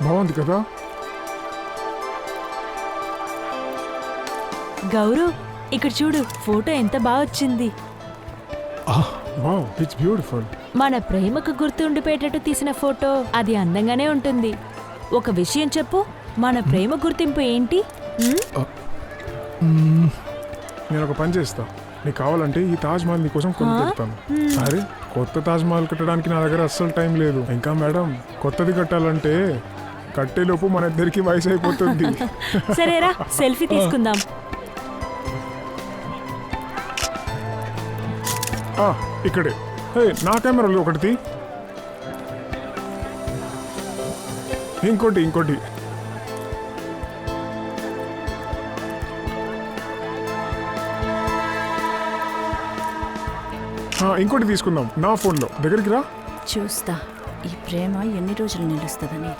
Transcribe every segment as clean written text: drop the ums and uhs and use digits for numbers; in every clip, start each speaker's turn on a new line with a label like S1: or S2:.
S1: బాగుంది కదా.
S2: గౌరవ్, ఇక్కడ చూడు, ఫోటో ఎంత బాగా వచ్చింది.
S1: Wow, it's beautiful.
S2: మన ప్రేమకు గుర్తుండిపోయేటట్టు తీసిన ఫోటో అది అందంగానే ఉంటుంది. ఒక విషయం చెప్పు, మన ప్రేమ గుర్తింపు ఏంటి?
S1: నేను ఒక పని చేస్తా, నీకు కావాలంటే ఈ తాజ్ మహల్ నీకోసం కొని పెడతాను. అరే, కొత్త తాజ్ మహల్ కట్టడానికి నా దగ్గర అస్సలు టైం లేదు. ఇంకా మేడం, కొత్తది కట్టాలంటే కట్టేలోపు మన ఇద్దరికి వయసు అయిపోతుంది.
S2: సరేరా, సెల్ఫీ తీసుకుందాం.
S1: ఇక్కడే. నా కెమెరాలో ఒకటి, ఇంకోటి ఇంకోటి తీసుకుందాం నా ఫోన్లో. దగ్గరికి రా.
S3: చూస్తా ఈ ప్రేమ ఎన్ని రోజులు నిలుస్తుందని.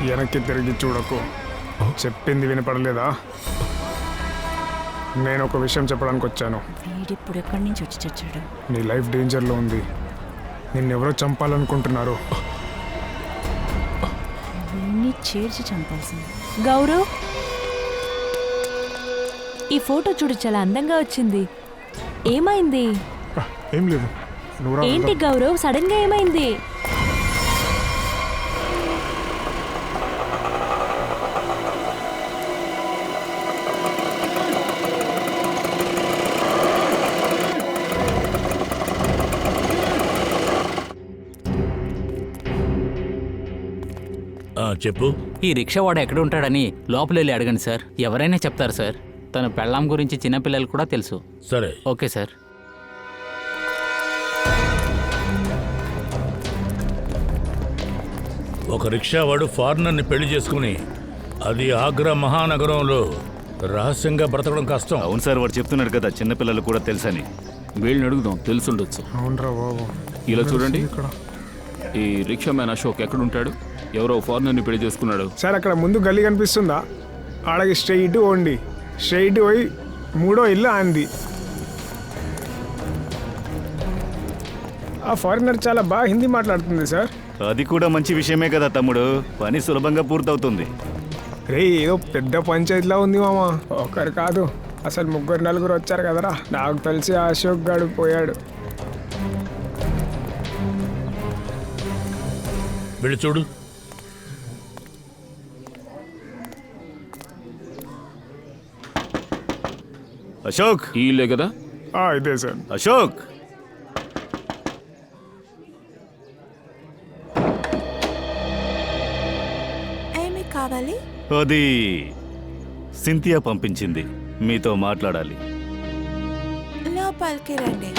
S1: వెనక్కి తిరిగి చూడకు. చెప్పింది వినపడలేదా? నేను ఒక విషయం చెప్పడానికి వచ్చాను.
S3: వీడిప్పుడు ఎక్కడి నుంచి వచ్చి చచ్చాడు?
S1: నీ లైఫ్ డేంజర్లో ఉంది. నిన్నెవరో చంపాలనుకుంటున్నారు.
S3: వీడిని చేర్చి చంపాల్సింది.
S2: గౌరవ్, ఈ ఫోటో చూడు, చాలా అందంగా వచ్చింది. ఏమైంది?
S1: ఏం లేదు.
S2: ఏంటి గౌరవ్, సడన్ గా ఏమైంది?
S4: చెప్పు.
S5: ఈ రిక్షావాడు ఎక్కడ ఉంటాడని లోపలెళ్ళి అడగండి సార్. ఎవరైనా చెప్తారు సార్. తన పెళ్ళాం గురించి చిన్నపిల్లలు కూడా తెలుసు.
S4: సరే,
S5: ఓకే సార్.
S4: ఒక రిక్షావాడు ఫారినర్ని పెళ్లి చేసుకుని అది ఆగ్రా మహానగరంలో రహస్యంగా బ్రతకడం కష్టం.
S6: అవును సార్, వాడు చెప్తున్నాడు కదా చిన్నపిల్లలు కూడా తెలుసని.
S7: వీళ్ళని అడుగుదాం, తెలుసుండొచ్చు.
S1: అవునరా బాబు.
S7: ఇలా చూడండి, ఈ రిక్షా మ్యాన్ అశోక్ ఎక్కడుంటాడు? ఎవరో ఫారినర్ని పెళ్లి చేసుకున్నాడు.
S1: సార్, అక్కడ ముందు గల్లీ కనిపిస్తుందా? ఆడకి స్ట్రైట్ పోండి. స్ట్రైట్ పోయి 3వ ఇల్లు అంది. ఆ ఫారినర్ చాలా బాగా హిందీ మాట్లాడుతుంది సార్.
S6: అది కూడా మంచి విషయమే కదా తమ్ముడు, పని సులభంగా పూర్తవుతుంది.
S1: రే, ఏదో పెద్ద పంచాయతీలా ఉంది మామ. ఒకరు కాదు, అసలు 3-4 వచ్చారు కదరా. నాకు తెలిసి అశోక్ గాడు పోయాడు.
S4: వెళ్ళి చూడు.
S6: అశోక్,
S7: ఇల్లే కదా?
S1: ఇదే సార్.
S6: అశోక్,
S3: ఏమి కావాలి?
S6: అది సింథియా పంపించింది, మీతో మాట్లాడాలి.
S3: లోపలికి రండి.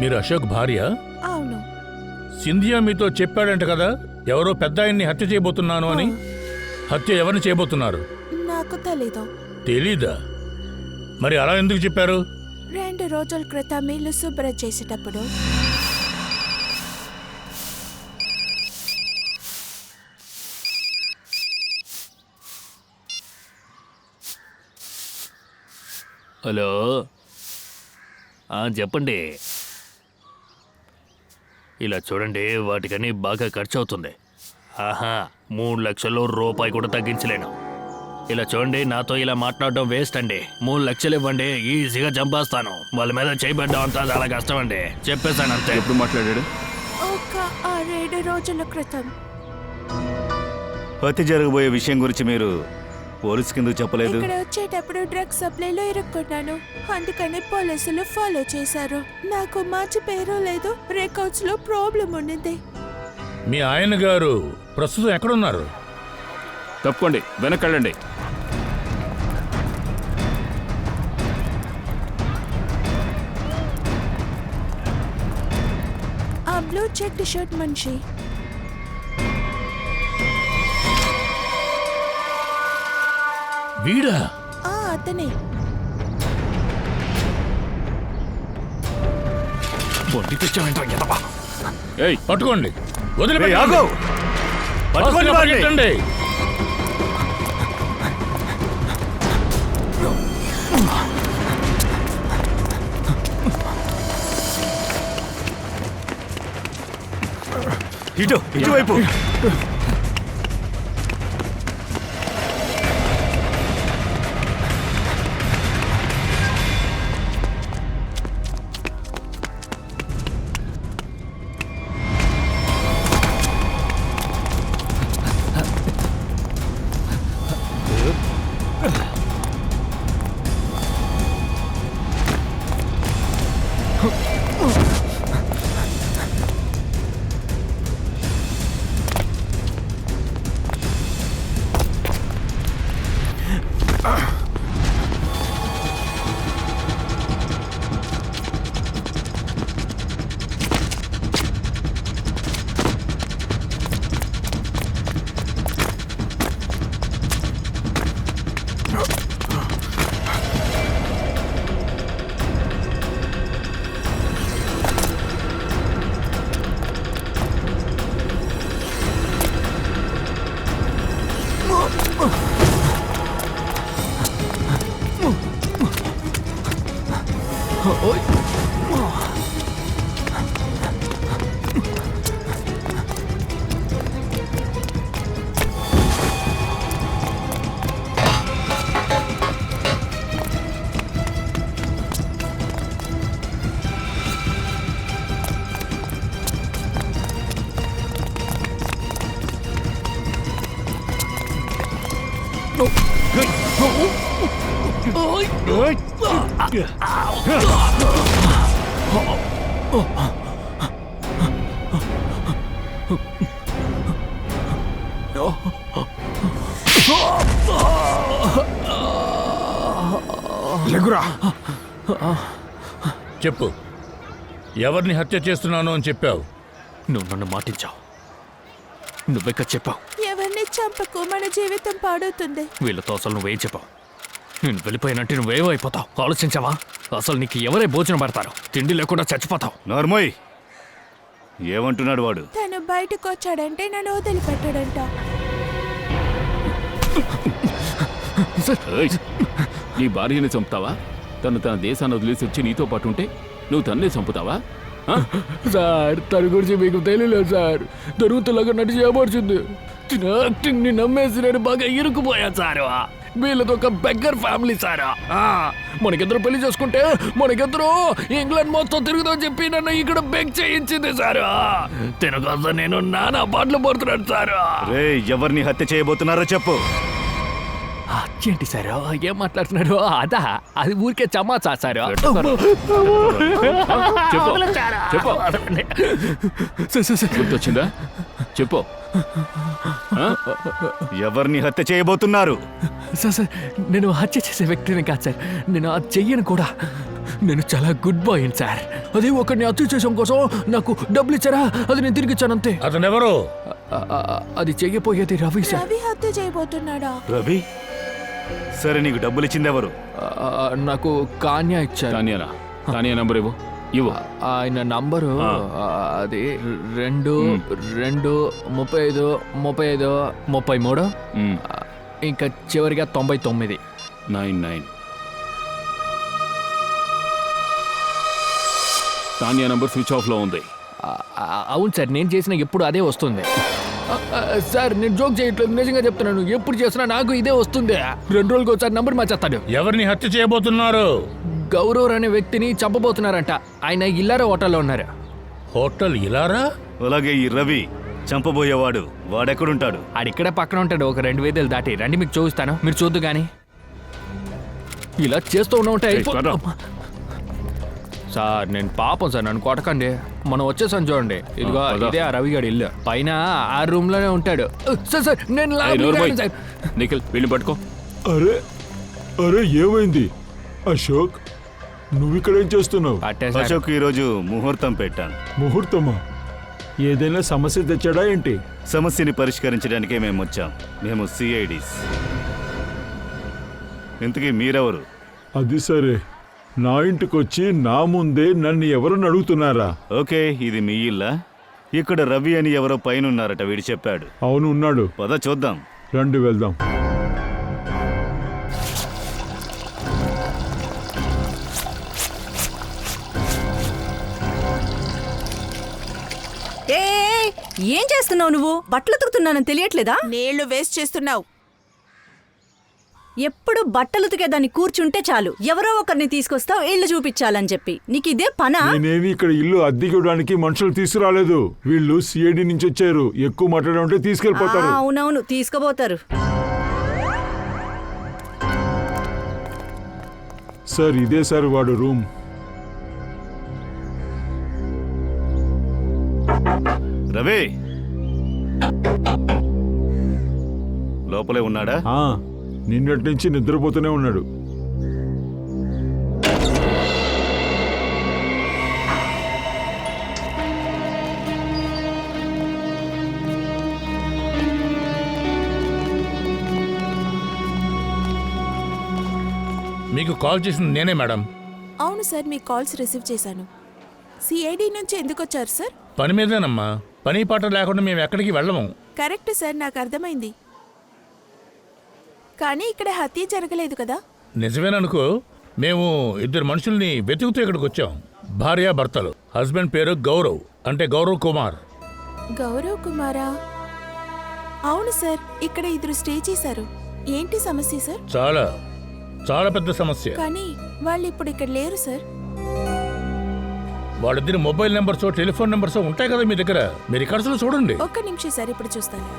S4: మీరు అశోక్ భార్య?
S3: అవును.
S4: సింధియా మీతో చెప్పాడంట కదా, ఎవరో పెద్ద ఆయన్ని హత్య చేయబోతున్నాను అని. హత్య ఎవరిని చేయబోతున్నారు?
S3: నాకు తెలీదు.
S4: తెలీదా? మరి అలా ఎందుకు చెప్పారు?
S3: 2 రోజుల క్రితం ఇల్లు శుభ్రం చేసేటప్పుడు
S5: హలో, చెప్పండి. ఇలా చూడండి, వాటికని బాగా ఖర్చు అవుతుంది. 3 లక్షలు రూపాయి కూడా తగ్గించలేను. ఇలా చూడండి, నాతో ఇలా మాట్లాడడం వేస్ట్ అండి. 3 లక్షలు ఇవ్వండి, ఈజీగా చంపేస్తాను. వాళ్ళ మీద చేయబడ్డం అంతా చాలా కష్టం అండి. చెప్పేశాను అంతే.
S7: ఎప్పుడు మాట్లాడాడు?
S3: ఒక 2 రోజుల క్రితం.
S6: హత్య జరగబోయే విషయం గురించి మీరు పోలీసు కింద చెప్పలేదు?
S3: ఇక్కడ వచ్చేటప్పుడు డ్రగ్స్ సప్లైలో ఇరుక్కున్నాను, అందుకని పోలీసులు ఫాలో చేశారు. నాకు మంచి పేరు లేదు, రికార్డ్స్ లో ప్రాబ్లం ఉండింది.
S4: మీ ఆయన గారు ప్రస్తుతం ఎక్కడున్నారు?
S7: తప్పుకోండి, వెనక్కి
S3: ఆ బ్లూ చెక్ షర్ట్ మనిషి.
S4: వీడా?
S3: అతనే.
S7: ఏయ్
S4: పట్టుకోండి,
S6: రేయ్,
S4: వదిలిపెట్టండి.
S6: ఆగు! పట్టుకోండి వాడిని.
S4: పరిగెట్టండి.
S6: ఇటువైపు.
S1: లెగురా.
S4: చెప్పు, ఎవరిని హత్య చేస్తున్నాను అని చెప్పావు?
S5: నువ్వు నన్ను మాటించావు. నువ్వెక్క చెప్పావు.
S3: ఎవరిని చంపకు, మన జీవితం పాడవుతుంది.
S5: వీళ్ళతో అసలు నువ్వేం చెప్పావు? నేను వెళ్ళిపోయినట్టు నువ్వేమైపోతావు ఆలోచించావా? అసలు నీకు ఎవరే భోజనం పెడతారు? తిండి లేకుండా చచ్చిపోతావు.
S6: నార్మోయ్, ఏమంటున్నాడు వాడు?
S3: తను బయటకు వచ్చాడంటే నన్ను వదిలిపెట్టాడంట.
S7: ఏయ్, నీ భార్యని చంపుతావా? తను తన దేశాన్ని వదిలేసి వచ్చి నీతో పాటు ఉంటే నువ్వు తన్నే చంపుతావా?
S5: సార్, తన గురించి మీకు తెలియలేదు సార్. దొరుకుతులాగా నడిచి ఏమర్చింది. యాక్టింగ్ ని నమ్మేసి నేను బాగా ఇరుకుపోయా సార్. వీళ్ళది ఒక బెగ్గర్ ఫ్యామిలీ సారా. మనకిద్దరు పెళ్లి చేసుకుంటే మనకిద్దరు ఇంగ్లాండ్ మొత్తం తిరుగుదాం చెప్పి నన్ను ఇక్కడ బెగ్ చేయించింది సారా. తినకోసం నేను నానా పాటలు పడుతున్నాను సారా.
S6: రేయ్, ఎవరిని హత్య చేయబోతున్నారో చెప్పు.
S5: ఏంటి సార్ ఏం మాట్లాడుతున్నారు? అదా, అది ఊరికే చమాచా సార్.
S7: చెప్పు. గుర్తొచ్చిందా? చెప్పు.
S6: ఎవరిని హత్య చేయబోతున్నారు?
S5: సార్, నేను హత్య చేసే వ్యక్తిని కాదు సార్. నేను అది చెయ్యను కూడా. నేను చాలా గుడ్ బాయ్ సార్. అది ఒకరిని హత్య చేయడం కోసం నాకు డబ్బులు ఇచ్చారా, అది నేను తిరిగి ఇచ్చాను అంతే.
S4: అతనెవరు?
S5: అది చెయ్యపోయేది రవి సార్.
S3: రవి హత్య చేయబోతున్నాడా?
S6: రవి? సరే, నీకు డబ్బులు ఇచ్చింది ఎవరు?
S5: నాకు కాన్యా ఇచ్చారు.
S7: కానియానా? కానియా నంబర్ ఇవ్వు. ఇవ్వు.
S5: ఆయన నంబరు అది 2 2 35 35 33 ఇంకా చివరిగా 99.
S7: 99. కానియా నంబర్ స్విచ్ ఆఫ్ లో ఉంది.
S5: అవును సార్, నేను చేసిన ఎప్పుడు అదే వస్తుంది. సార్, నేను జోక్ చేయట్లేదు, నిజంగా చెప్తున్నాను. ఎప్పుడు చేసినా నాకు ఇదే వస్తుంది. 2 రోజులకు ఒకసారి నంబర్ మార్చేస్తాడు.
S4: ఎవరిని హత్య చేయబోతున్నారు?
S5: గౌరవ్ అనే వ్యక్తిని చంపబోతున్నారంట. ఆయన ఇల్లారా హోటల్లో ఉన్నారు.
S4: హోటల్ ఇలారా?
S6: అలాగే ఈ రవి చంపబోయేవాడు వాడెక్కడుంటాడు?
S5: ఆడిక్కడే పక్కన ఉంటాడు, ఒక 2 వీధులు దాటి. రండి, మీకు చూపిస్తాను, మీరు చూద్దు గాని. ఇలా చేస్తూ ఉంటే సార్, నేను పాపం సార్, నన్ను కొట్టకండి. మనం వచ్చేసాను చూడండి. ఇదిగో ఇదే ఆ రవిగాడి ఇల్లు. పైన ఆ రూమ్ లోనే ఉంటాడు. సార్ సార్, నేను సార్.
S7: నిఖిల్, వీళ్ళు పట్టుకో.
S8: అరే అరే, ఏమైంది అశోక్? నువ్విక్కడేం చేస్తున్నావు?
S6: అశోక్, ఈరోజు ముహూర్తం పెట్టాను.
S8: ముహూర్తమా? ఏదైనా సమస్య తెచ్చాడా ఏంటి?
S6: సమస్యని పరిష్కరించడానికే మేము వచ్చాం. మేము సిఐడీస్. ఇంతకీ మీరెవరు?
S8: అది సరే, నా ఇంటికొచ్చి నా ముందే నన్ను ఎవరని అడుగుతున్నారా?
S6: ఓకే, ఇది మీ ఇల్లా? ఇక్కడ రవి అని ఎవరో పైన ఉన్నారట, వీడు చెప్పాడు.
S8: అవును, ఉన్నాడు.
S6: పద చూద్దాం.
S8: రండి వెళ్దాం.
S9: ఏ ఏం చేస్తున్నావు నువ్వు? బట్టలు ఉతుకుతున్నానని తెలియట్లేదా?
S3: నీళ్లు వేస్ట్ చేస్తున్నావు.
S9: ఎప్పుడు బట్టలు ఉతికేదాన్ని కూర్చుంటే చాలు, ఎవరో ఒకరిని తీసుకొస్తావు ఇల్లు చూపించాలని చెప్పి. నీకు ఇదే పనా?
S8: నేనేమి ఇక్కడ ఇల్లు అద్దెకివ్వడానికి మనుషులు తీసుకురాలేదు. వీళ్ళు సిఐడి నుంచి వచ్చారు. ఎక్కువ మాట్లాడాలంటే తీసుకెళ్లిపోతారు.
S9: అవునవును, తీసుకుపోతారు.
S8: సార్, ఇదే సార్ వాడు రూమ్.
S6: రవి లోపలే ఉన్నాడా?
S8: నిన్నటి నుంచి నిద్రపోతూనే ఉన్నాడు.
S4: మీకు కాల్ చేసింది నేనే మేడం.
S3: అవును సార్, మీ కాల్స్ రిసీవ్ చేశాను. సిఐడి నుంచి ఎందుకు వచ్చారు సార్?
S4: పని మీదేనమ్మా. పని పాట లేకుండా మేము ఎక్కడికి వెళ్ళము.
S3: కరెక్ట్ సార్, నాకు అర్థమైంది. కానీ ఇక్కడ హత్య జరగలేదు కదా?
S4: నిజమేననుకో. మేము ఇద్దరు మనుషుల్ని వెతుకుతూ ఇక్కడికి వచ్చాం. భార్యాభర్తలు. హస్బెండ్ పేరు గౌరవ్, అంటే గౌరవ్ కుమార్.
S3: గౌరవ్ కుమారా? అవును సార్, ఇక్కడ ఇద్దరు స్టే చేశారు. ఏంటి సమస్య సార్?
S4: చాలా చాలా పెద్ద సమస్య.
S3: కానీ వాళ్ళు ఇప్పుడు ఇక్కడ లేరు సార్.
S4: వాళ్ళిద్దరి మొబైల్ నెంబర్స్, టెలిఫోన్ నెంబర్స్ ఉంటాయి కదా మీ దగ్గర. మీరు ఇక్కడ చూడండి.
S3: ఒక్క నిమిషం సార్, ఇప్పుడు చూస్తాను.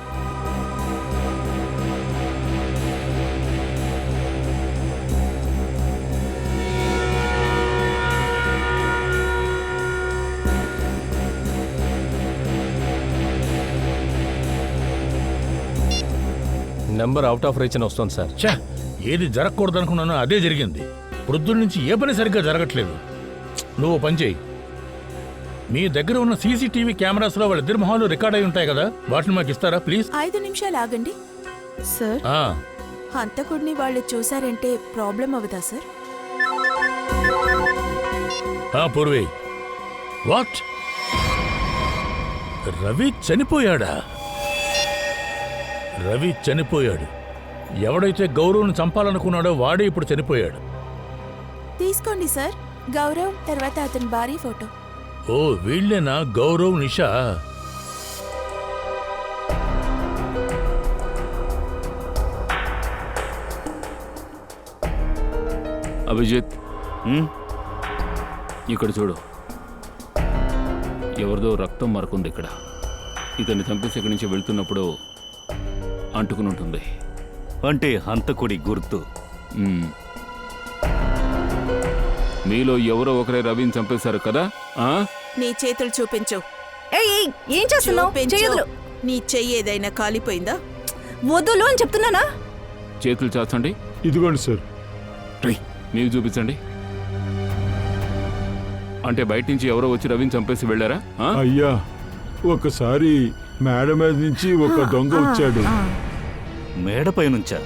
S10: నెంబర్ అవుట్ ఆఫ్ రీచ్ అని వస్తుంది సార్.
S4: ఛా, ఏది జరగకూడదు అనుకున్నానో అదే జరిగింది. పొద్దున్న నుంచి ఏ పని సరిగ్గా జరగట్లేదు. నువ్వు పని చేయి. మీ దగ్గర ఉన్న సీసీటీవీ కెమెరాస్లో వాళ్ళిద్దరి మొహాలు రికార్డ్ అయి ఉంటాయి కదా, వాటిని మాకు ఇస్తారా ప్లీజ్?
S3: 5 నిమిషాలు ఆగండి సార్. హంతకుడిని వాళ్ళు చూసారంటే ప్రాబ్లం అవదా సార్?
S4: పూర్వీ, వాట్? రవి చనిపోయాడా? రవి చనిపోయాడు. ఎవడైతే గౌరవ్ను చంపాలనుకున్నాడో వాడే ఇప్పుడు చనిపోయాడు.
S3: తీసుకోండి సార్, గౌరవ్ తర్వాత అతని భార్య ఫోటో.
S4: ఓ, వీళ్ళేనా గౌరవ్, నిషా?
S7: అభిజిత్, ఇక్కడ చూడు. ఎవరిదో రక్తం మరకుంది ఇక్కడ. ఇతన్ని చంపేసి ఇక్కడి నుంచి వెళ్తున్నప్పుడు అంటుకుని ఉంటుంది.
S6: అంటే హంతకుడి గుర్తు.
S7: మీలో ఎవరో ఒకరే రవిని చంపేశారు కదా?
S3: నీ చేతులు చూపించు.
S9: ఏం చేస్తున్నావు?
S3: చూపించు. నీ చెయ్యి ఏదైనా కాలిపోయిందా?
S9: వదులు అని చెప్తున్నానా?
S7: చేతులు చాచండి.
S8: ఇదిగోండి సార్.
S7: మీరు చూపించండి. అంటే బయట నుంచి ఎవరో వచ్చి రవిని చంపేసి వెళ్ళారా?
S8: అయ్యా, ఒకసారి మేడ మీద నుంచి ఒక దొంగ వచ్చాడు.
S6: మేడపై నుంచా?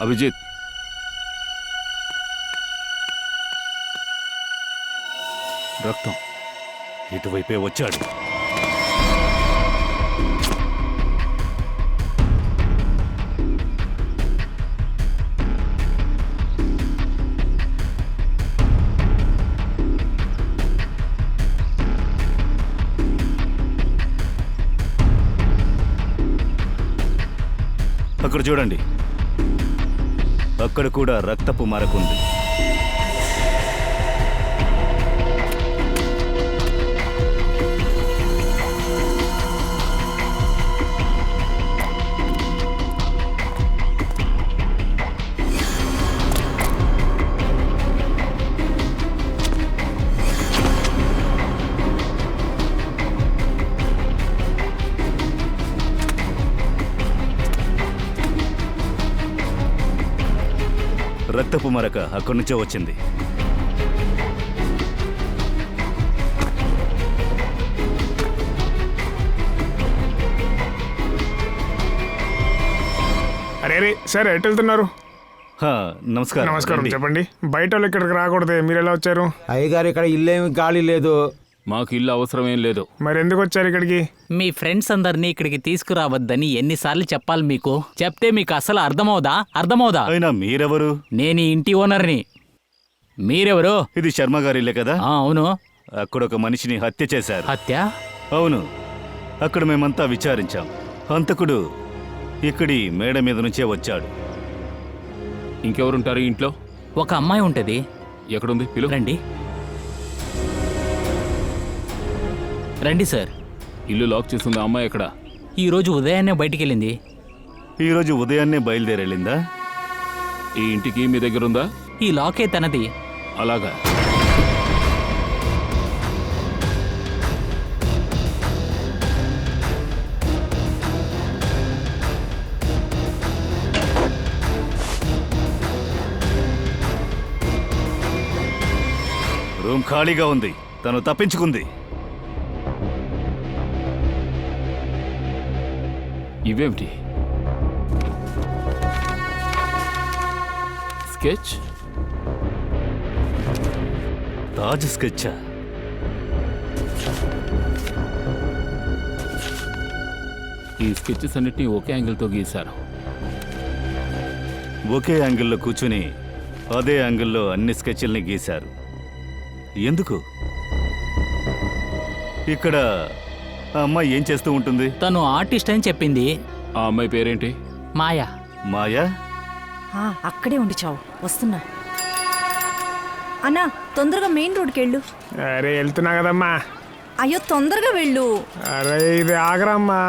S7: అభిజిత్, రక్తం
S6: ఇటువైపే వచ్చాడు. అక్కడ చూడండి, అక్కడ కూడా రక్తపు మరకుంది. రక్తపు మరక అక్కడి నుంచే వచ్చింది.
S1: సరే సరే ఎటు వెళ్తున్నారు?
S6: హా, నమస్కారం
S1: నమస్కారం.
S6: రండి.
S1: చెప్పండి. బయట వాళ్ళు ఇక్కడికి రాకూడదే, మీరు ఎలా వచ్చారు?
S11: అయ్యగారు ఇక్కడ ఇల్లేమి గాలి లేదు.
S7: మాకు ఇల్లు అవసరమేం లేదు.
S1: మరి ఎందుకు వచ్చారు ఇక్కడికి?
S12: మీ ఫ్రెండ్స్ అందరినీ ఇక్కడికి తీసుకురావద్దని ఎన్నిసార్లు చెప్పాలి మీకు? చెప్తే మీకు అసలు అర్థమవుదా?
S6: అయినా మీరెవరు?
S12: నేను ఈ ఇంటి ఓనర్ని. మీరెవరు?
S6: ఇది శర్మ గారి ఇల్లే కదా?
S12: అవును.
S6: అక్కడ ఒక మనిషిని హత్య చేశారు.
S12: హత్య?
S6: అవును, అక్కడ మేమంతా విచారించాం. హంతకుడు ఇక్కడి మేడ మీద నుంచే వచ్చాడు.
S7: ఇంకెవరుంటారు ఈ ఇంట్లో?
S12: ఒక అమ్మాయి ఉంటది.
S7: ఎక్కడుంది? పిలువు.
S12: రండి సార్.
S7: ఇల్లు లాక్ చేస్తుంది. అమ్మాయి ఎక్కడ?
S12: ఈరోజు ఉదయాన్నే బయటికెళ్ళింది.
S6: ఈరోజు ఉదయాన్నే బయలుదేరెళ్ళిందా?
S7: ఈ ఇంటికి మీ దగ్గర ఉందా?
S12: ఈ లాకే తనది.
S7: అలాగా.
S6: రూమ్ ఖాళీగా ఉంది. తను తప్పించుకుంది.
S7: ఇవేమిటి? స్కెచ్?
S6: తాజ్ స్కెచ్చా?
S7: ఈ స్కెచెస్ అన్నిటినీ ఒకే యాంగిల్తో గీశారు.
S6: ఒకే యాంగిల్లో కూర్చుని అదే యాంగిల్లో అన్ని స్కెచ్ల్ని గీశారు. ఎందుకు? ఇక్కడ ఆ అమ్మాయి ఏం చేస్తూ ఉంటుంది?
S12: తను ఆర్టిస్ట్ అని చెప్పింది.
S7: ఆ అమ్మాయి పేరేంటి?
S12: మాయా.
S6: మాయా?
S9: అక్కడే ఉండి చావు, వస్తున్నా. అన్నా తొందరగా మెయిన్ రోడ్కి వెళ్ళు.
S1: అరే వెళ్తున్నా కదమ్మా.
S9: అయ్యో తొందరగా వెళ్ళు.
S1: అరే ఇది ఆగరమ్మా,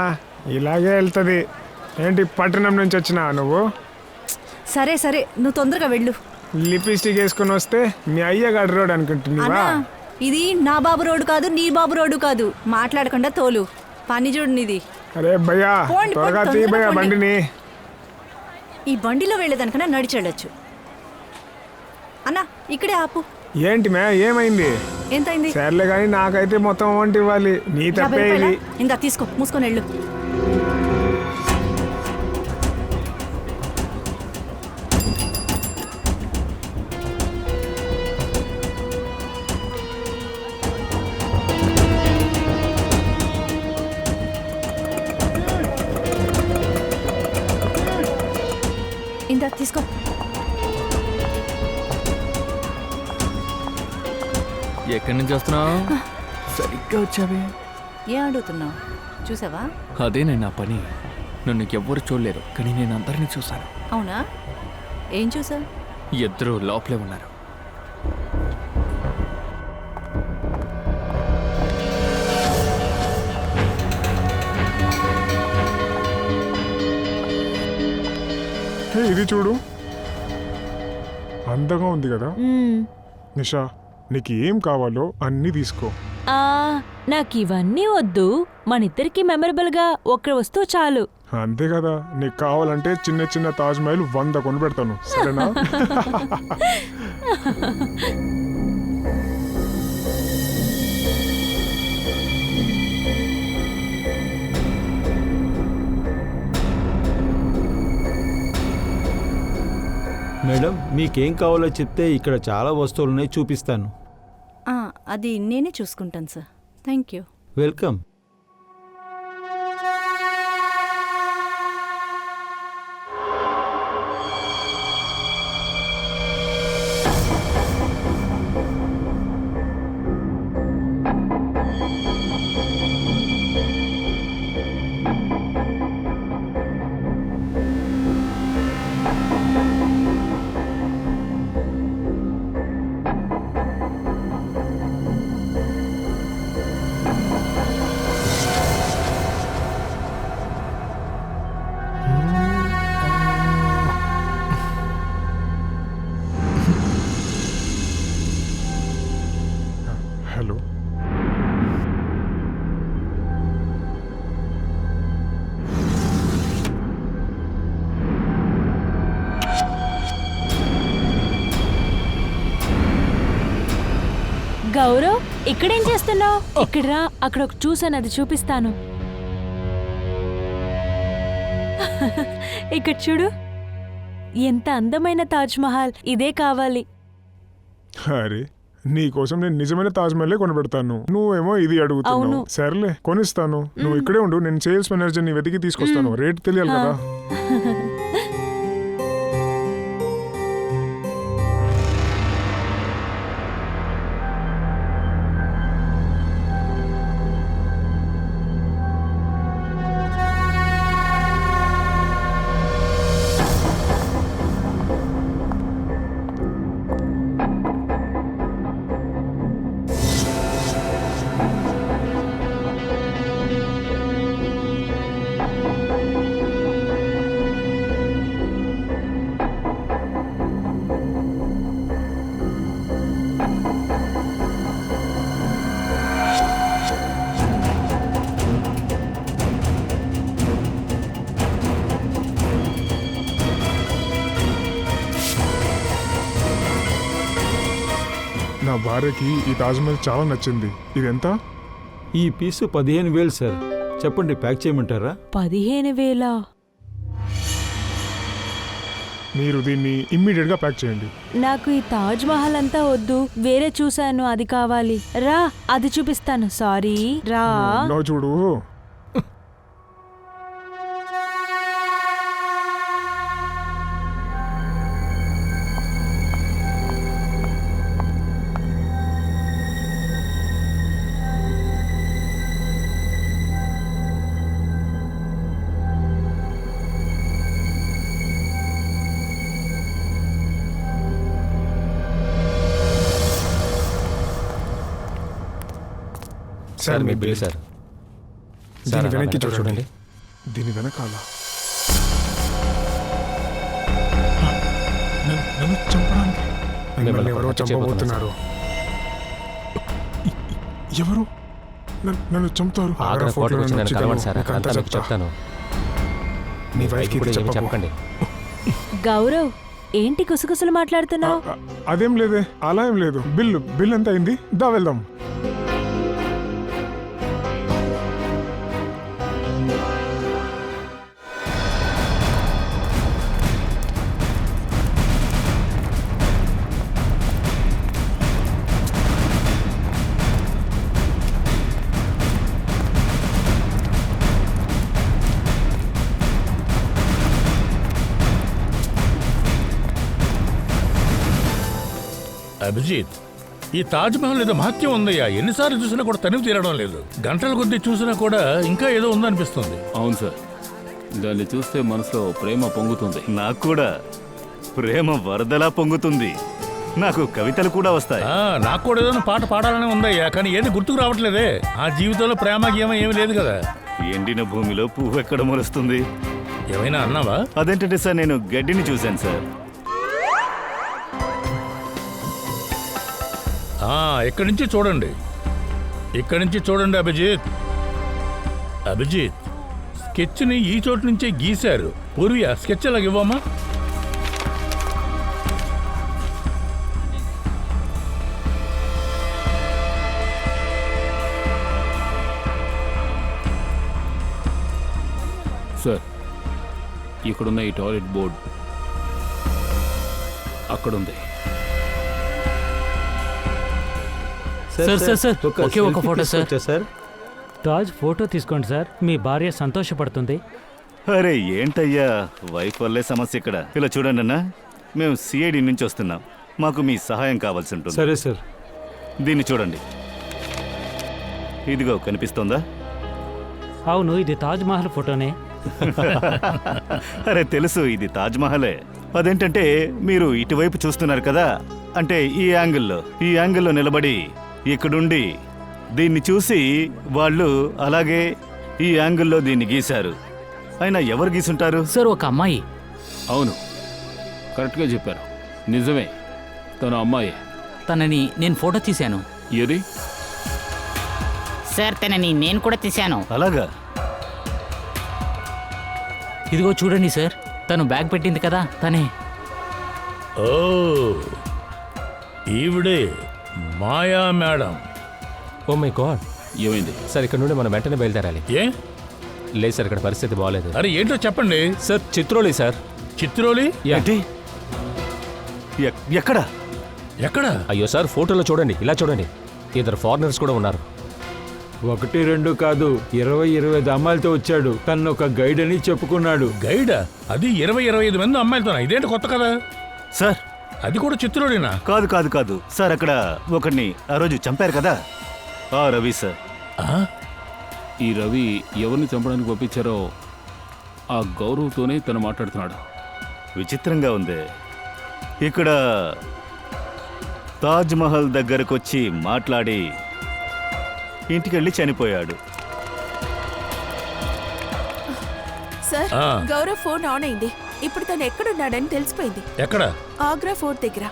S1: ఇలాగే వెళ్తుంది. ఏంటి పట్టణం నుంచి వచ్చినావా నువ్వు?
S9: సరే సరే నువ్వు తొందరగా వెళ్ళు.
S1: లిప్స్టిక్ వేసుకుని వస్తే మీ అయ్యగాడి రోడ్ అనుకుంటున్నావా?
S9: ఇది నా బాబు రోడ్డు కాదు, నీ బాబు రోడ్డు కాదు. మాట్లాడకుండా తోలు. పని చూడు నీది.
S1: అరే భయ్యా
S9: పోండి,
S1: త్వరగా
S9: పోండి,
S1: తీ భయ్యా
S9: తొందరగా
S1: బండిని.
S9: ఈ బండిలో వెళ్ళేదానికన్నా నడిచెళ్ళొచ్చు. అన్నా ఇక్కడే ఆపు.
S1: ఏంటి మే ఏమైంది?
S9: ఎంతైంది?
S1: సర్లే కానీ నాకైతే మొత్తం అమౌంట్ ఇవ్వాలి. నీ
S9: 50
S1: తప్పే
S9: రూపాయలా?
S1: ఇది.
S9: ఇందా తీసుకో, మూసుకొని వెళ్ళు. ఇందా తీసుకో.
S10: ఎక్కడి నుంచి వస్తున్నావు? సరిగ్గా వచ్చావే.
S9: ఏం అడుగుతున్నావు? చూసావా?
S10: అదే నేను నా పని. నన్ను ఎవ్వరు చూడలేరు, కానీ నేను అందరినీ చూశాను.
S9: అవునా? ఏం చూసావు?
S10: ఇద్దరు లోపలే ఉన్నారు.
S1: హే, ఇది చూడు, అందంగా ఉంది కదా. నిషా, నీకు ఏం కావాలో అన్నీ తీసుకో.
S2: నాకు ఇవన్నీ వద్దు. మన ఇద్దరికి మెమరబుల్ గా ఒక్క వస్తువు చాలు.
S1: అంతే కదా, నీకు కావాలంటే చిన్న చిన్న తాజ్ మహల్ 100 కొని పెడతాను, సరేనా?
S11: మేడం మీకేం కావాలో చెప్తే ఇక్కడ చాలా వస్తువులు ఉన్నాయి, చూపిస్తాను.
S9: అది నేనే చూసుకుంటాను sir. Thank you.
S11: Welcome.
S1: Hello,
S2: Gaurav, ఇక్కడేం చేస్తున్నావు? ఇక్కడ రా, అక్కడ ఒక చూసాను, అది చూపిస్తాను. ఇక్కడ చూడు. ఎంత అందమైన తాజ్ మహల్, ఇదే కావాలి.
S1: అరే నీకోసం నేను నిజమైన తాజ్ మహల్ కొనబెడతాను, నువ్వేమో ఇది అడుగుతున్నావు.
S2: అవును.
S1: సర్లే కొనిస్తాను, నువ్వు ఇక్కడే ఉండు, నేను సేల్స్ మేనేజర్ని వెతికి తీసుకొస్తాను. రేట్ తెలియాలి కదా. నా భార్యకి ఈ తాజ్ మహల్ చాలా నచ్చింది. ఇదెంత?
S11: ఈ పీసు 15,000 సార్. చెప్పండి, ప్యాక్ చేయమంటారా?
S2: 15,000?
S1: మీరు దీన్ని ఇమ్మీడియట్ గా ప్యాక్ చేయండి.
S2: నాకు ఈ తాజ్ మహల్ అంతా వద్దు, వేరే చూశాను, అది కావాలి. రా, అది చూపిస్తాను. సారీ, రా.
S1: నో చూడు.
S10: సార్ మీ బిల్ సార్.
S1: దీని వెనక్కి చూడండి. దీని వెనకాల నన్ను చంపడానికి మిమ్మల్ని ఎవరో చంపబోతున్నారు. ఎవరు నన్ను చంపుతారు?
S10: చెప్తాను.
S1: నీ వైఫ్ చెప్పకండి.
S2: గౌరవ్, ఏంటి కుసకుసలు మాట్లాడుతున్నావు?
S1: అదేం లేదే, అలా ఏం లేదు. బిల్ ఎంత అయింది? దా వెళ్దాం.
S4: అభిజిత్, ఈ తాజ్ మహల్ ఏదో మహత్యం ఉందయ్యా. ఎన్నిసార్లు చూసినా కూడా తనివి తీరడం లేదు. గంటల కొద్దీ చూసినా కూడా ఇంకా ఏదో ఉందనిపిస్తుంది.
S7: అవును సార్, దాన్ని చూస్తే మనసులో ప్రేమ పొంగుతుంది.
S6: నాకు కూడా ప్రేమ వరదలా పొంగుతుంది. నాకు కవితలు కూడా వస్తాయి.
S4: నాకు కూడా ఏదైనా పాట పాడాలనే ఉందయ్యా, కానీ ఏది గుర్తుకు రావట్లేదే. ఆ జీవితంలో ప్రేమ గీమ ఏమీ లేదు కదా.
S6: ఎండిన భూమిలో పువ్వు ఎక్కడ మొలుస్తుంది?
S4: ఏమైనా అన్నావా?
S6: అదేంటంటే సార్, నేను గడ్డిని చూశాను సార్.
S4: ఇక్కడి నుంచి చూడండి, ఇక్కడి నుంచి చూడండి అభిజిత్. అభిజిత్, స్కెచ్ని ఈ చోటు నుంచే గీశారు. పూర్వి ఆ స్కెచ్ అలాగ ఇవ్వమ్మా.
S7: సార్, ఇక్కడున్న ఈ టాయిలెట్ బోర్డ్ అక్కడుంది.
S12: సార్ ఒకే ఒక ఫోటో సార్.
S13: తాజ్ ఫోటో తీసుకోండి సార్, మీ భార్య సంతోషపడుతుంది.
S6: అరే ఏంటయ్యా, వైఫ్ వల్లే సమస్య ఇక్కడ. ఇలా చూడండి అన్న, మేము సిఐడి నుంచి వస్తున్నాం. మాకు మీ సహాయం కావాల్సి ఉంటుంది.
S11: సరే సార్.
S6: దీన్ని చూడండి. ఇదిగో కనిపిస్తోందా?
S13: అవును, ఇది తాజ్ మహల్ ఫోటోనే.
S6: అరే తెలుసు, ఇది తాజ్ మహలే. అదేంటంటే మీరు ఇటువైపు చూస్తున్నారు కదా, అంటే ఈ యాంగిల్లో నిలబడి ఇక్కడుండి దీన్ని చూసి వాళ్ళు అలాగే ఈ యాంగిల్లో దీన్ని గీశారు. అయినా ఎవరు గీసుంటారు?
S12: సార్, ఒక అమ్మాయి.
S7: అవును, కరెక్ట్గా చెప్పారు. నిజమే, తన అమ్మాయి.
S12: తనని నేను ఫోటో తీశాను.
S7: ఏది?
S12: సార్, తనని నేను కూడా తీశాను.
S6: అలాగా?
S12: ఇదిగో చూడండి సార్, తను బ్యాగ్ పెట్టింది కదా, తనే.
S4: ఓ, ఈవిడే మాయా మేడం.
S10: ఓ మై గాడ్,
S7: ఏమైంది
S10: సార్? ఇక్కడ నుండి మనం వెంటనే బయలుదేరాలి.
S4: ఏ?
S10: లేదు సార్, ఇక్కడ పరిస్థితి బాగాలేదు.
S4: అరే ఏంటో చెప్పండి
S10: సార్. చిత్రోలి సార్.
S4: చిత్రోలి
S6: ఏంటి? ఎక్కడ?
S4: ఎక్కడ?
S10: అయ్యో సార్, ఫోటోలో చూడండి, ఇలా చూడండి, ఇద్దరు ఫారినర్స్ కూడా ఉన్నారు.
S11: 1, 2 కాదు, 20-25 అమ్మాయిలతో వచ్చాడు. తను ఒక గైడ్ అని చెప్పుకున్నాడు.
S4: గైడా? అది 20-25 మంది అమ్మాయిలతో. ఇదేంటి కొత్త కదా
S6: సార్?
S4: అది కూడా చిత్రోడేనా?
S6: కాదు కాదు కాదు సార్, అక్కడ ఒకడిని ఆ రోజు చంపారు కదా, ఆ రవి సార్.
S7: ఈ రవి ఎవరిని చంపడానికి పంపించారో ఆ గౌరవ్తోనే తను మాట్లాడుతున్నాడు.
S6: విచిత్రంగా ఉంది. ఇక్కడ తాజ్ మహల్ దగ్గరకు వచ్చి మాట్లాడి ఇంటికెళ్ళి చనిపోయాడు.
S3: సార్, గౌరవ్ ఫోన్ ఆన్ అయింది. ఇప్పుడు తను ఎక్కడున్నాడని తెలిసిపోయింది.
S4: ఎక్కడ?
S3: ఆగ్రా ఫోర్ట్ దగ్గర.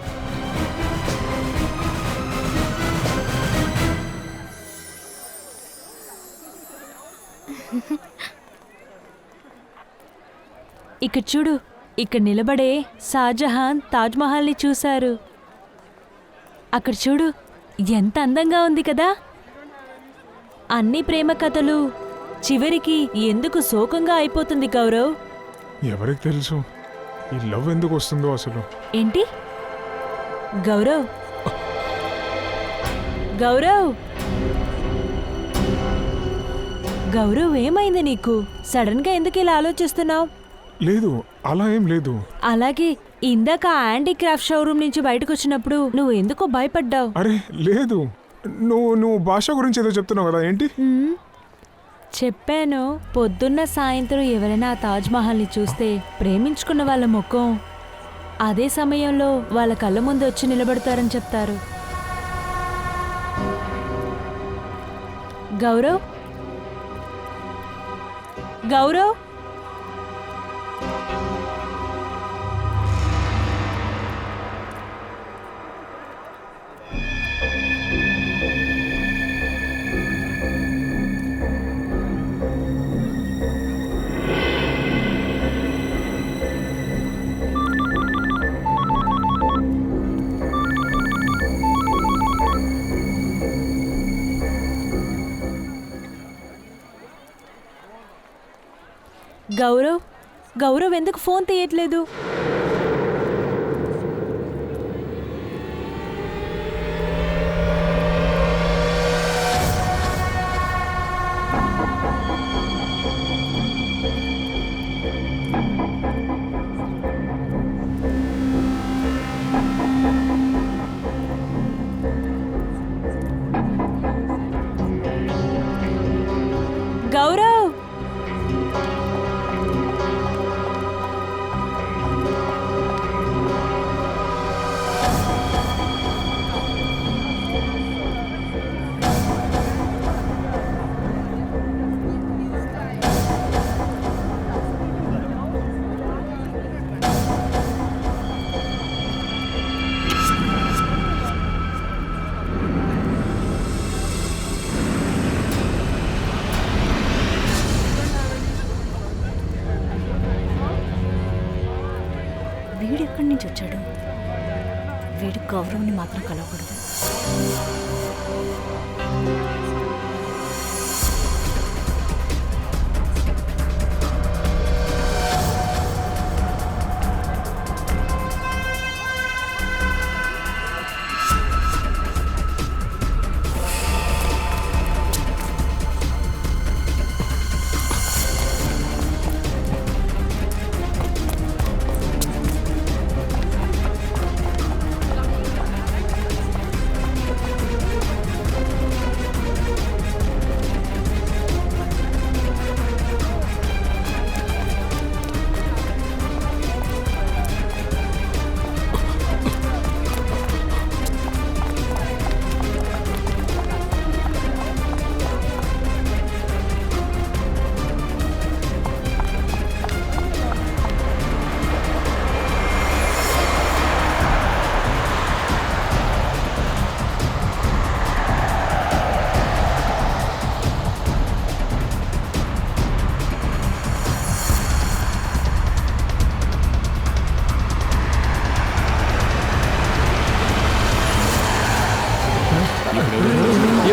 S2: ఇక్కడ చూడు, ఇక్కడ నిలబడే షాజహాన్ తాజ్మహల్ని చూశారు. అక్కడ చూడు, ఎంత అందంగా ఉంది కదా. అన్ని ప్రేమ కథలు చివరికి ఎందుకు శోకంగా అయిపోతుంది గౌరవ్?
S1: ఎవరికి తెలుసు ఈ లవ్ ఎందుకు వస్తుందో అసలు.
S2: ఏంటి గౌరవ్? గౌరవ్ గౌరవ్ ఏమైంది నీకు? సడన్ గా ఎందుకు ఇలా ఆలోచిస్తున్నావు?
S1: లేదు, అలా ఏం లేదు.
S2: అలాగే ఇందాక హ్యాండీక్రాఫ్ట్ షోరూమ్ నుంచి బయటకు వచ్చినప్పుడు నువ్వు ఎందుకో భయపడ్డావు.
S1: అరే లేదు, నువ్వు భాష గురించి ఏదో చెప్తున్నావు కదా, ఏంటి?
S2: చెప్పాను, పొద్దున్న సాయంత్రం ఎవరైనా తాజ్మహల్ని చూస్తే ప్రేమించుకున్న వాళ్ళ ముఖం అదే సమయంలో వాళ్ళ కళ్ళ ముందు వచ్చి నిలబడతారని చెప్తారు. గౌరవ్ గౌరవ్ గౌరవ్ గౌరవ్ ఎందుకు ఫోన్ తీయట్లేదు? గౌరవ్
S9: వీడు ఎక్కడి నుంచి వచ్చాడు? వీడు గౌరవ్ని మాత్రం కలవకూడదు.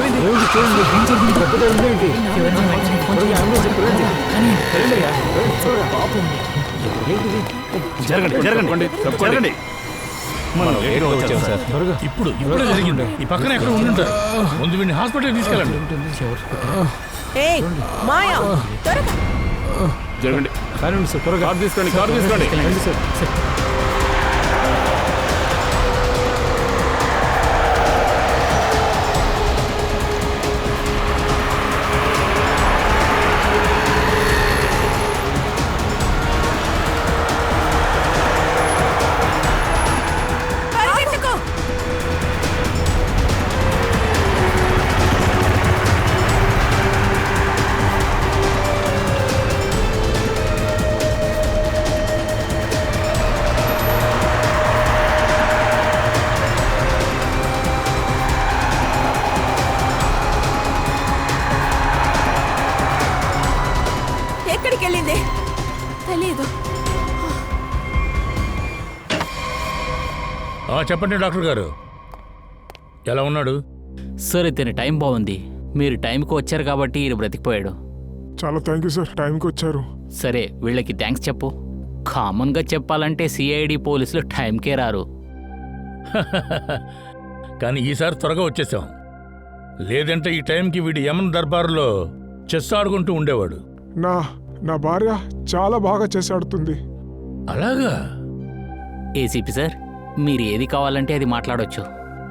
S11: ఏమిటి చూడండి, ఏం జరిగింది? దెబ్బ తగిలిందా ఏంటి? త్వరగా అంబులెన్స్ పిలవండి. రండి అయ్యా, రండి, త్వరగా. ఏంటిది?
S6: జరగండి జరగండి జరగండి. మనం లేట్గా వచ్చాం సార్.
S11: త్వరగా.
S4: ఇప్పుడే జరిగింది. ఈ పక్కన ఎక్కడ ఉండుంటారు. ముందు వీడిని హాస్పిటల్ తీసుకెళ్ళండి.
S3: ఏయ్ మాయా త్వరగా
S7: జరగండి.
S11: కానివ్వండి సార్, త్వరగా.
S7: కార్ తీసుకోండి, కార్ తీసుకోండి.
S11: రండి సార్.
S3: పరిగెత్తుకో. ఎక్కడికి వెళ్ళింది తెలీదు.
S4: చెప్పండి డాక్టర్ గారు, ఎలా ఉన్నాడు?
S12: సార్ ఇతని టైం బాగుంది. మీరు టైంకి వచ్చారు కాబట్టి ఈయన బ్రతికిపోయాడు.
S1: చాలా థ్యాంక్ యూ సార్, టైంకి వచ్చారు.
S12: సరే వీళ్ళకి థ్యాంక్స్ చెప్పు. కామన్గా చెప్పాలంటే సిఐడి పోలీసులు టైంకే రారు.
S4: కానీ ఈసారి త్వరగా వచ్చేసాం. లేదంటే ఈ టైంకి వీడి యమన్ దర్బారులో చెస్ ఆడుకుంటూ ఉండేవాడు.
S1: నా భార్య చాలా బాగా చేసి ఆడుతుంది.
S4: అలాగా?
S12: ఏసీపీ సార్, మీరు ఏది కావాలంటే అది మాట్లాడొచ్చు.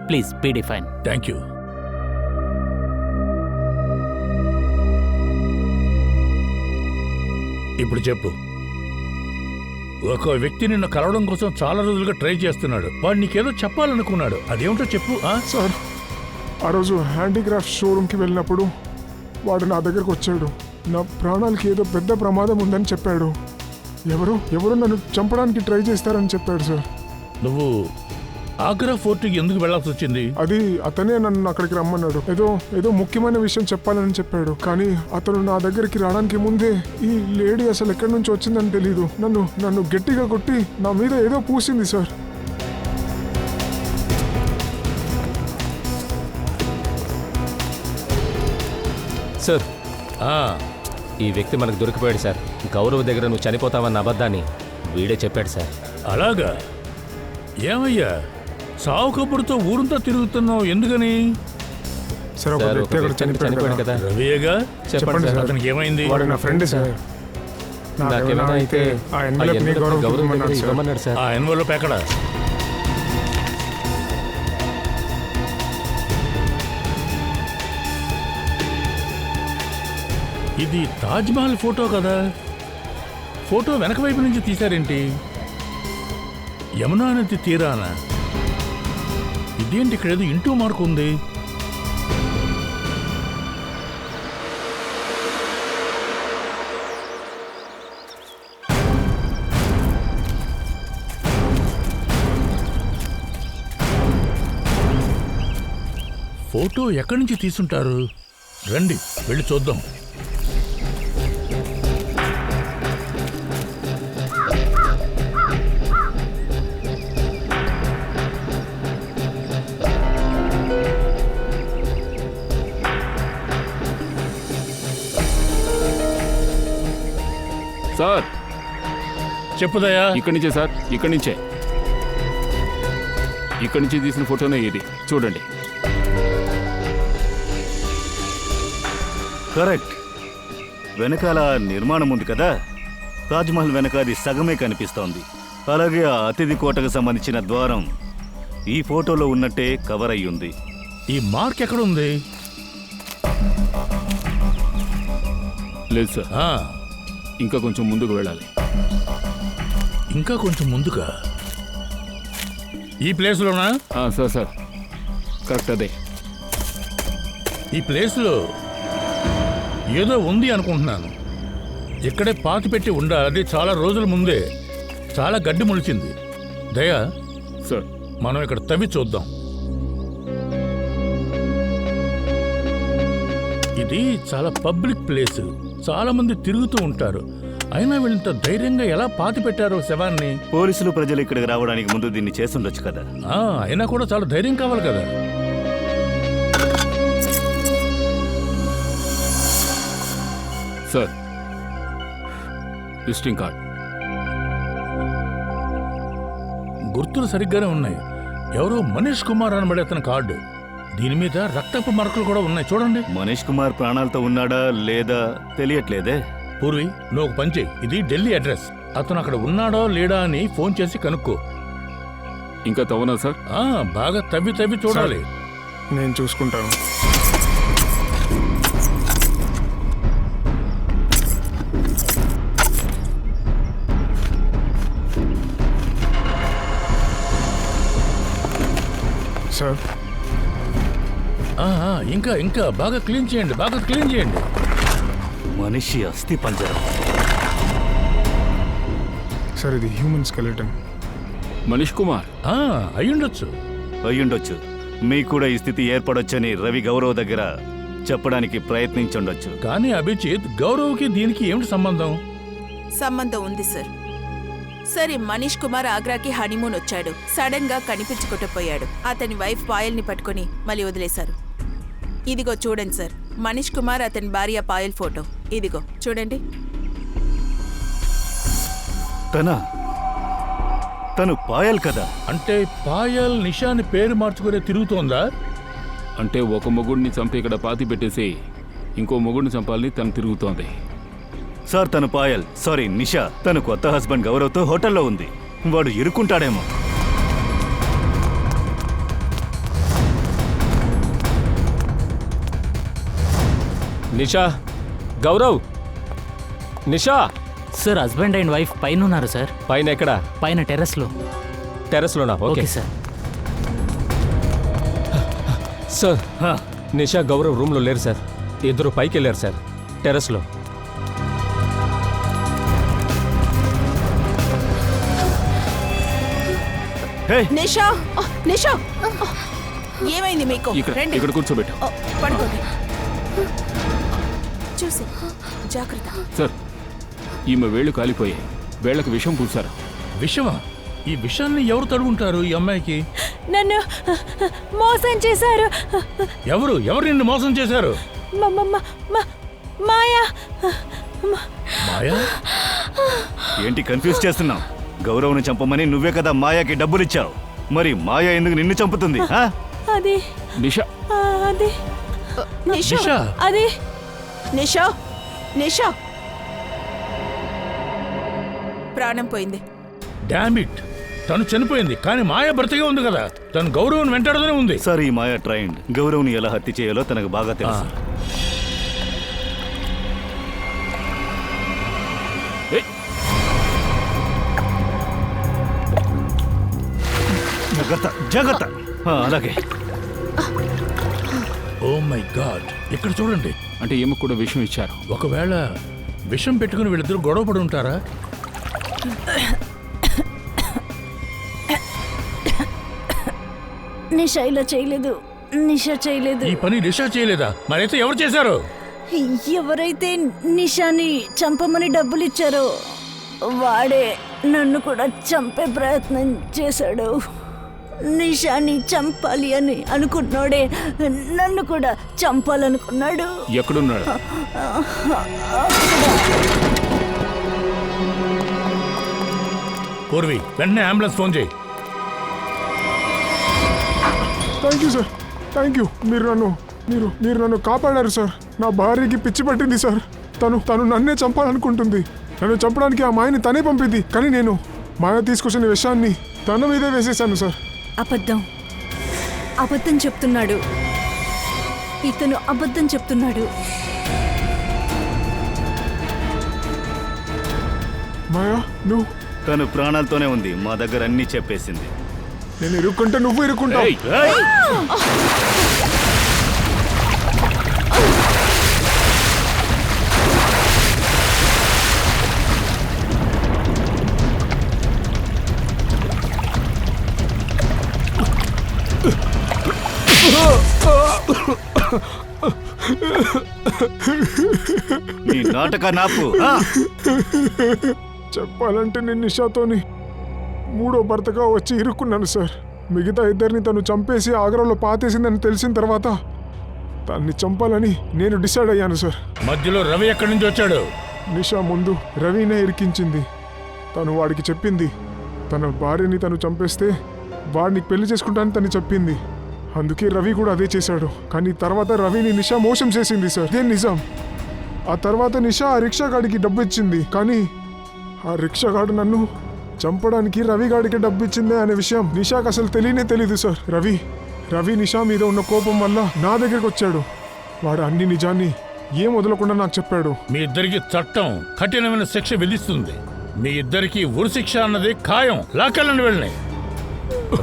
S12: Please be define.
S4: Thank you. ఇప్పుడు చెప్పు. ఒక వ్యక్తి నిన్ను కలవడం కోసం చాలా రోజులుగా ట్రై చేస్తున్నాడు. వాడు నీకేదో చెప్పాలనుకున్నాడు. అదేమిటో చెప్పు.
S1: సార్, ఆ రోజు హ్యాండీక్రాఫ్ట్ షోరూమ్కి వెళ్ళినప్పుడు వాడు నా దగ్గరకు వచ్చాడు. నా ప్రాణాలకి ఏదో పెద్ద ప్రమాదం ఉందని చెప్పాడు. ఎవరు నన్ను చంపడానికి ట్రై చేస్తారని చెప్పాడు సార్.
S4: నువ్వు ఆగ్రా ఫోర్ట్కి ఎందుకు వెళ్లాల్సి వచ్చింది?
S1: అది అతనే నన్ను అక్కడికి రమ్మన్నాడు. ఏదో ముఖ్యమైన విషయం చెప్పాలని చెప్పాడు. కానీ అతను నా దగ్గరికి రావడానికి ముందే ఈ లేడీ అసలు ఎక్కడి నుంచి వచ్చిందని తెలీదు. నన్ను గట్టిగా కొట్టి నా మీద ఏదో పూసింది సార్.
S14: సార్,
S4: ఆ,
S14: ఈ వ్యక్తి మనకు దొరికిపోయాడు సార్. గౌరవ్ దగ్గర నువ్వు చనిపోతావన్న అబద్ధాన్ని వీడే చెప్పాడు సార్.
S4: అలాగా? ఏమయ్యా, సావు కబురుతో ఊరంతా తిరుగుతున్నావు, ఎందుకని?
S1: సార్, ఒక వ్యక్తి అక్కడ చనిపోయాడు కదా.
S4: రవియేగా?
S14: చెప్పండి సార్.
S4: అతనికి ఏమైంది?
S1: వాడు నా ఫ్రెండ్ సార్.
S14: నాకేమైనా అయితే
S1: ఆ ఎన్వలప్ ని గౌరవ్ ఇవ్వమన్నాడు సార్.
S14: ఇవ్వమన్నాడు సార్.
S4: ఆ ఎన్వలప్ ఎక్కడ? ఇది తాజ్ మహల్ ఫోటో కదా. ఫోటో వెనక వైపు నుంచి తీశారేంటి? యమునా నది తీరానా? ఇదేంటి ఇక్కడ ఏదో ఇంటూ మార్కు ఉంది? ఫోటో ఎక్కడి నుంచి తీసుంటారు? రండి వెళ్ళి చూద్దాం.
S7: సార్,
S4: చెప్పుదయా.
S7: ఇక్కడి నుంచే సార్, ఇక్కడి నుంచే. ఇక్కడి నుంచి తీసిన ఫోటోనే ఇది, చూడండి.
S6: కరెక్ట్. వెనకాల నిర్మాణం ఉంది కదా, తాజ్మహల్ వెనక అది సగమే కనిపిస్తోంది. అలాగే ఆ అతిథి కోటకు సంబంధించిన ద్వారం ఈ ఫోటోలో ఉన్నట్టే కవర్ అయ్యింది.
S4: ఈ మార్క్ ఎక్కడ ఉంది?
S7: లేదు సార్, ఇంకా కొంచెం ముందుకు వెళ్ళాలి.
S4: ఇంకా కొంచెం ముందుగా? ఈ ప్లేస్లోనా?
S7: సార్ కరెక్ట్ అదే.
S4: ఈ ప్లేస్లో ఏదో ఉంది అనుకుంటున్నాను. ఇక్కడే పాతి పెట్టి ఉండాలి. అది చాలా రోజుల ముందే చాలా గడ్డి మొలిచింది. దయా
S7: సార్,
S4: మనం ఇక్కడ తవ్వి చూద్దాం. ఇది చాలా పబ్లిక్ ప్లేస్, చాలా మంది తిరుగుతూ ఉంటారు. అయినా వీళ్ళంత ధైర్యంగా ఎలా పాతి పెట్టారో శవాన్ని?
S6: పోలీసులు ప్రజలు ఇక్కడికి రావడానికి ముందు దీన్ని చేస్తుండొచ్చు కదా.
S4: అయినా కూడా చాలా ధైర్యం కావాలి కదా.
S7: Sir visiting card.
S4: గుర్తులు సరిగ్గానే ఉన్నాయి. ఎవరో మనీష్ కుమార్ అనబడే అతని కార్డు. దీని మీద రక్తపు మరకలు కూడా ఉన్నాయి చూడండి.
S6: మనీష్ కుమార్ ప్రాణాలతో ఉన్నాడా లేదా తెలియట్లేదే.
S4: పూర్వి, నువ్వు ఒక పని చెయ్యి. ఇది ఢిల్లీ అడ్రస్. అతను అక్కడ ఉన్నాడో లేడా అని ఫోన్ చేసి కనుక్కో.
S7: ఇంకా తవ్వనా సార్?
S4: బాగా తవ్వి చూడాలి.
S1: నేను చూసుకుంటాను. సార్
S4: ఇంకా బాగా క్లీన్ చేయండి.
S6: మనిషి అస్థి పంజరం.
S1: సార్ ఇది హ్యూమన్ స్కెలిటన్.
S7: మనీష్ కుమార్
S6: అయ్యుండొచ్చు. మీకు కూడా ఈ స్థితి ఏర్పడొచ్చని రవి గౌరవ్ దగ్గర చెప్పడానికి ప్రయత్నించుండొచ్చు.
S4: కానీ అభిజిత్, గౌరవ్కి దీనికి ఏమిటి సంబంధం?
S3: సంబంధం ఉంది సార్. సరే, మనీష్ కుమార్ ఆగ్రాకి హనీమూన్ వచ్చాడు. సడన్ గా కనిపించుకుంటూ అతని వైఫ్ పాయల్ని పట్టుకొని మళ్ళీ వదిలేశారు. ఇదిగో చూడండి సార్, మనీష్ కుమార్ అతని భార్య పాయల్ ఫోటో. ఇదిగో చూడండి.
S6: తను పాయల్ కదా?
S4: అంటే పాయల్ నిషాని పేరు మార్చుకునే తిరుగుతోందా?
S7: అంటే ఒక మొగుడిని చంపి ఇక్కడ పాతి పెట్టేసి ఇంకో మొగుడిని చంపాలని తను తిరుగుతోంది.
S6: సార్ తను పాయల్, సారీ నిషా. తను కొత్త హస్బెండ్ గౌరవ్తో హోటల్లో ఉంది. వాడు ఇరుక్కుంటాడేమో.
S14: Nisha, Gaurav, Nisha.
S12: Sir husband and wife పైన ఉన్నారు సార్.
S14: పైన ఎక్కడ?
S12: పైన టెర్రస్లో.
S14: టెర్రస్లోనా? Okay
S12: sir.
S14: Sir Nisha Gaurav రూమ్లో లేరు సార్. ఇద్దరు పైకి వెళ్ళారు సార్, టెర్రస్లో.
S3: నిషా, నిషా, ఏమైంది మీకు?
S7: ఇక్కడ కూర్చోబెట్టు.
S3: పడుకోండి. చూసి జాగ్రత్త.
S7: సార్ ఈమె వేళ్ళు కాలిపోయాయి. వేళ్లకు విషం పూసారు.
S4: విషమా? ఈ విషయాన్ని ఎవరు తడుగుంటారు ఈ అమ్మాయికి?
S2: నన్ను మోసం చేశారు.
S4: ఎవరు నిన్ను మోసం చేశారు?
S2: మాయా.
S4: మాయా?
S6: ఏంటి కన్ఫ్యూజ్ చేస్తున్నావు? గౌరవ్ని చంపమని నువ్వే కదా మాయాకి డబ్బులిచ్చావు. మరి మాయా ఎందుకు నిన్ను చంపుతుంది?
S2: అది
S7: నిషా.
S2: అది
S3: నిషా. అది నిషా. నిషా ప్రాణం పోయింది.
S4: డామ్ ఇట్, తను చనిపోయింది. కానీ మాయ బ్రతికే ఉంది కదా. తను గౌరవం వెంటాడుతూనే ఉంది.
S6: సార్ ఈ మాయా ట్రైన్డ్. గౌరవ్ని ఎలా హత్య చేయాలో తనకు బాగా తెలుసు. జాగ్రత్త. అలాగే.
S4: ఓ మై గాడ్, ఇక్కడ చూడండి.
S7: అంటే ఏమో కూడా విషం ఇచ్చారు.
S4: ఒకవేళ విషం పెట్టుకుని వీళ్ళిద్దరు గొడవ పడి ఉంటారా?
S9: నిషా ఇలా చేయలేదు. నిషా చేయలేదు.
S4: ఈ పని నిషా చేయలేదా? మరైతే ఎవరు చేశారు?
S9: ఎవరైతే నిషాని చంపమని డబ్బులు ఇచ్చారో వాడే నన్ను కూడా చంపే ప్రయత్నం చేశాడు. నిషాని చంపాలి అని అనుకున్నాడే నన్ను కూడా చంపాలనుకున్నాడు.
S7: ఎక్కడున్నాడు?
S4: పూర్వి, వెంటనే అంబులెన్స్ ఫోన్ చేయి.
S1: Thank you sir, thank you. మీరు నన్ను కాపాడారు సార్. నా భార్యకి పిచ్చి పట్టింది సార్. తను నన్నే చంపాలనుకుంటుంది. నన్ను చంపడానికి ఆ మాయని తనే పంపింది. కానీ నేను మాయ తీసుకొచ్చిన విషయాన్ని తన మీదే వేసేసాను సార్.
S9: అబద్ధం చెప్తున్నాడు. ఇతను అబద్ధం చెప్తున్నాడు.
S1: మాయా, నువ్వు?
S6: తను ప్రాణాలతోనే ఉంది. మా దగ్గర అన్నీ చెప్పేసింది.
S1: నేను ఇరుక్కుంటే నువ్వు ఇరుక్కుంటావు.
S6: నీ నాటక నాపు.
S1: చెప్పాలంటే నేను నిషాతోని మూడో భర్తగా వచ్చి ఇరుక్కున్నాను సార్. మిగతా ఇద్దరిని తను చంపేసి ఆగ్రాలో పాతేసిందని తెలిసిన తర్వాత దాన్ని చంపాలని నేను డిసైడ్ అయ్యాను సార్.
S4: మధ్యలో రవి ఎక్కడి నుంచి వచ్చాడు?
S1: నిషా ముందు రవినే ఇరికించింది. తను వాడికి చెప్పింది తన భార్యని తను చంపేస్తే వాడిని పెళ్లి చేసుకుంటానని తను చెప్పింది. అందుకే రవి కూడా అదే చేశాడు. కానీ తర్వాత రవిని నిషా మోసం చేసింది సార్. ఇదే నిజం. ఆ తర్వాత నిషా ఆ రిక్షాగాడికి డబ్బు ఇచ్చింది. కానీ ఆ రిక్షాగాడు నన్ను చంపడానికి రవిగాడికి డబ్బు ఇచ్చిందే అనే విషయం నిషాకు అసలు తెలీదు సార్. రవి నిషా మీద ఉన్న కోపం వల్ల నా దగ్గరికి వచ్చాడు. వాడు అన్ని నిజాన్ని ఏం వదలకుండా నాకు చెప్పాడు.
S4: మీ ఇద్దరికి చట్టం కఠినమైన శిక్ష విధిస్తుంది. మీ ఇద్దరికి ఉరి శిక్ష అన్నది ఖాయం. లాకెళ్ళండి వెళ్ళని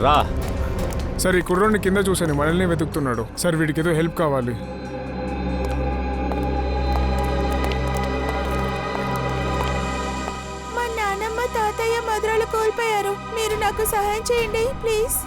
S14: రా.
S1: సార్ ఈ కుర్రోడిని కింద చూశాను, మనల్ని వెతుకుతున్నాడు సార్. వీడికి ఏదో హెల్ప్ కావాలి.
S3: మా నాన్నమ్మ తాతయ్య మధురాలు కోల్పోయారు. మీరు నాకు సహాయం చేయండి ప్లీజ్.